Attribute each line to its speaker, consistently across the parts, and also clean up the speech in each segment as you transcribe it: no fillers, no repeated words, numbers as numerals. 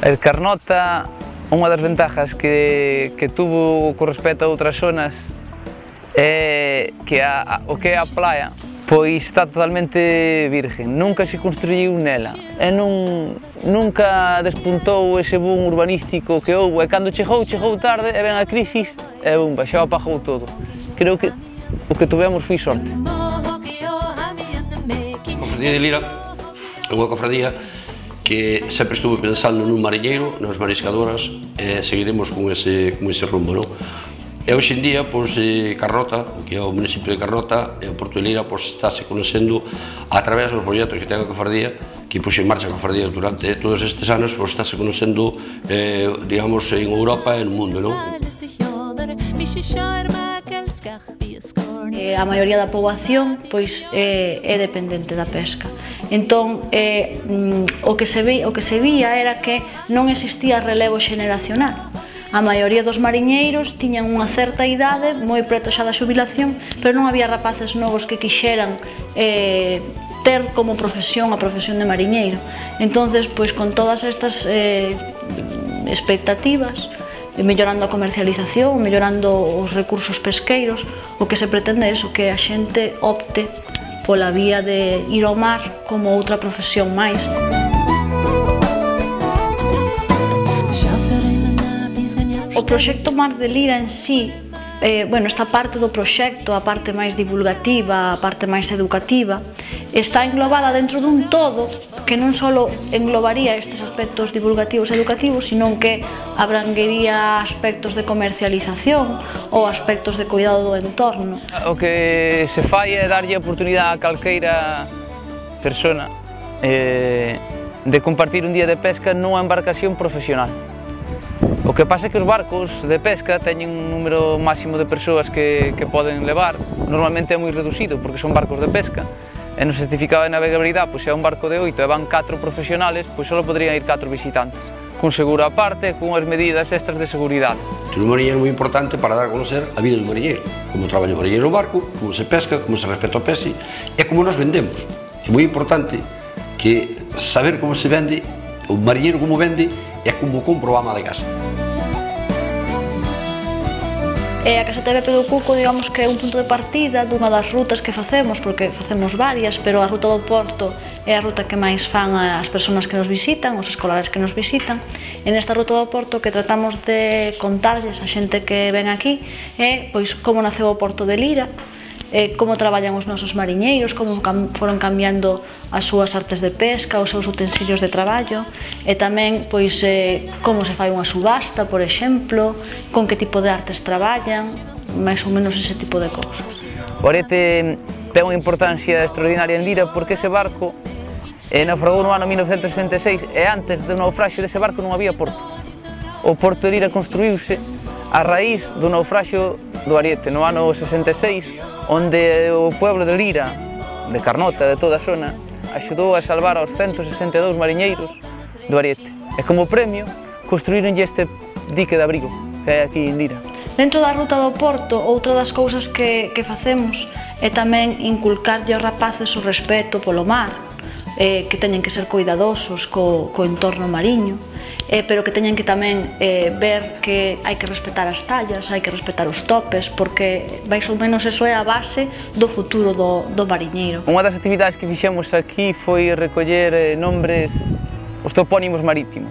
Speaker 1: A Carnota, unha das ventajas que tuvo con respecto a outras zonas é que o que é a playa pois está totalmente virgen, nunca se construiu nela e nunca despuntou ese boom urbanístico que houve, e cando chegou tarde e ven a crisis e bumba, xa apagou todo. Creo que o que tuvemos foi sorte.
Speaker 2: A Cofradía de Lira é unha cofradía que sempre estuve pensando nun mariñeiro, nas mariscadoras, e seguiremos con ese rumbo, non? E hoxe en día, Carnota, que é o municipio de Carnota, e o Porto de Lira, estáse conhecendo a través dos proxectos que ten a cofradía, que puxe en marcha a cofradía durante todos estes anos, estáse conhecendo, digamos, en Europa e no mundo, non?
Speaker 3: A maioría da poboación é dependente da pesca. Entón, o que se vía era que non existía relevo xeneracional. A maioría dos mariñeiros tiñan unha certa idade, moi preto xa da xubilación, pero non había rapaces novos que quixeran ter como profesión a profesión de mariñeiro. Entonces, con todas estas expectativas, mellorando a comercialización, mellorando os recursos pesqueiros, o que se pretende é iso, que a xente opte pola vía de ir ao mar como outra profesión máis. O proxecto Mar de Lira en sí, esta parte do proxecto, a parte máis divulgativa, a parte máis educativa, está englobada dentro dun todo que non só englobaría estes aspectos divulgativos e educativos, sino que abranguería aspectos de comercialización ou aspectos de cuidado do entorno.
Speaker 1: O que se fai é darlle a oportunidade a calqueira persona de compartir un día de pesca nunha embarcación profesional. O que pasa é que os barcos de pesca teñen un número máximo de persoas que poden levar, normalmente é moi reducido porque son barcos de pesca, e no certificado de navegabilidade, se é un barco de 8 e van 4 profesionales, só poderían ir 4 visitantes, con seguro á parte e con as medidas extras de seguridade.
Speaker 2: Un mariñeiro é moi importante para dar a conocer a vida do mariñeiro, como traballa o mariñeiro no barco, como se pesca, como se respecta o pesque e como nos vendemos. É moi importante que saber como se vende, o mariñeiro como vende e como compra o ama de casa.
Speaker 3: A Casa TVP do Cuco, digamos que é un punto de partida dunha das rutas que facemos, porque facemos varias, pero a ruta do Porto é a ruta que máis fan as persoas que nos visitan, os escolares que nos visitan. E nesta ruta do Porto que tratamos de contarlles a xente que ven aquí é como naceu o Porto de Lira, como traballan os nosos mariñeiros, como foron cambiando as súas artes de pesca, os seus utensilios de traballo, e tamén como se fai unha subasta, por exemplo, con que tipo de artes traballan, máis ou menos ese tipo de cousas.
Speaker 1: O arete ten unha importancia extraordinaria en Lira porque ese barco naufragou no ano 1966 e antes do naufraxio dese barco non había porto. O Porto de Lira construíuse a raíz do naufraxio do Ariete no ano 66, onde o pueblo de Lira, de Carnota, de toda a zona, axudou a salvar aos 162 mariñeiros do Ariete. E como premio, construíronlle este dique de abrigo que hai aquí en Lira.
Speaker 3: Dentro da ruta do Porto, outra das cousas que facemos é tamén inculcarlle aos rapaces o respeto polo mar, que teñen que ser cuidadosos co entorno mariño, pero que teñen que tamén ver que hai que respetar as tallas, hai que respetar os topes, porque máis ou menos eso é a base do futuro do mariñeiro.
Speaker 1: Unha das actividades que fixemos aquí foi recoller nombres, os topónimos marítimos,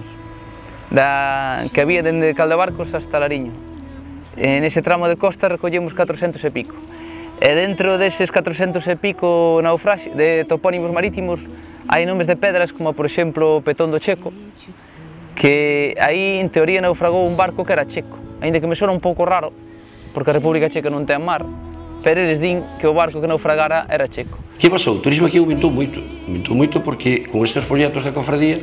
Speaker 1: que había dende Caldabarcos hasta Lariño. Nese tramo de costa recollemos 400 e pico. E dentro deses 400 e pico naufraxios de topónimos marítimos hai nomes de pedras como, por exemplo, Petón do Checo, que aí, en teoría, naufragou un barco que era checo, aínda que me sona un pouco raro, porque a República Checa non ten mar, pero eles din que o barco que naufragara era checo.
Speaker 2: Que pasou? O turismo aquí aumentou moito porque con estes proxectos da cofradía,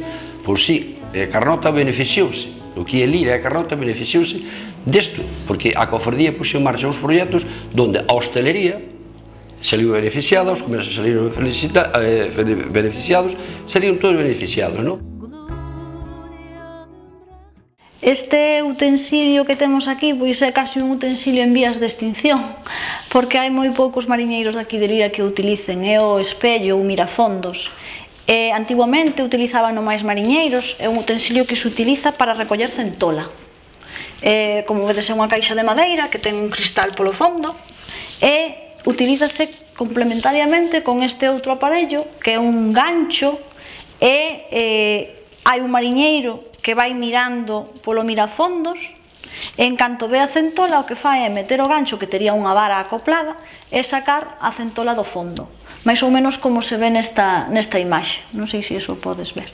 Speaker 2: sí, Carnota beneficiouse, o que é Lira e Carnota beneficiouse desto, porque a cofradía puxo en marcha uns proxectos onde a hostelería saliu beneficiada, os comercios saliron beneficiados, salíron todos beneficiados, non?
Speaker 3: Este utensilio que temos aquí pois é casi un utensilio en vías de extinción, porque hai moi poucos mariñeiros daqui de Lira que o utilicen, é o espello, o mirafondos. Antiguamente utilizaban máis mariñeiros, é un utensilio que se utiliza para recoller centola. Como vedes, é unha caixa de madeira que ten un cristal polo fondo e utilízase complementariamente con este outro aparello que é un gancho e hai un mariñeiro que vai mirando polo mirafondos e en canto ve a centola o que fai é meter o gancho que tería unha vara acoplada e sacar a centola do fondo, máis ou menos como se ve nesta imaxe. Non sei se iso podes ver.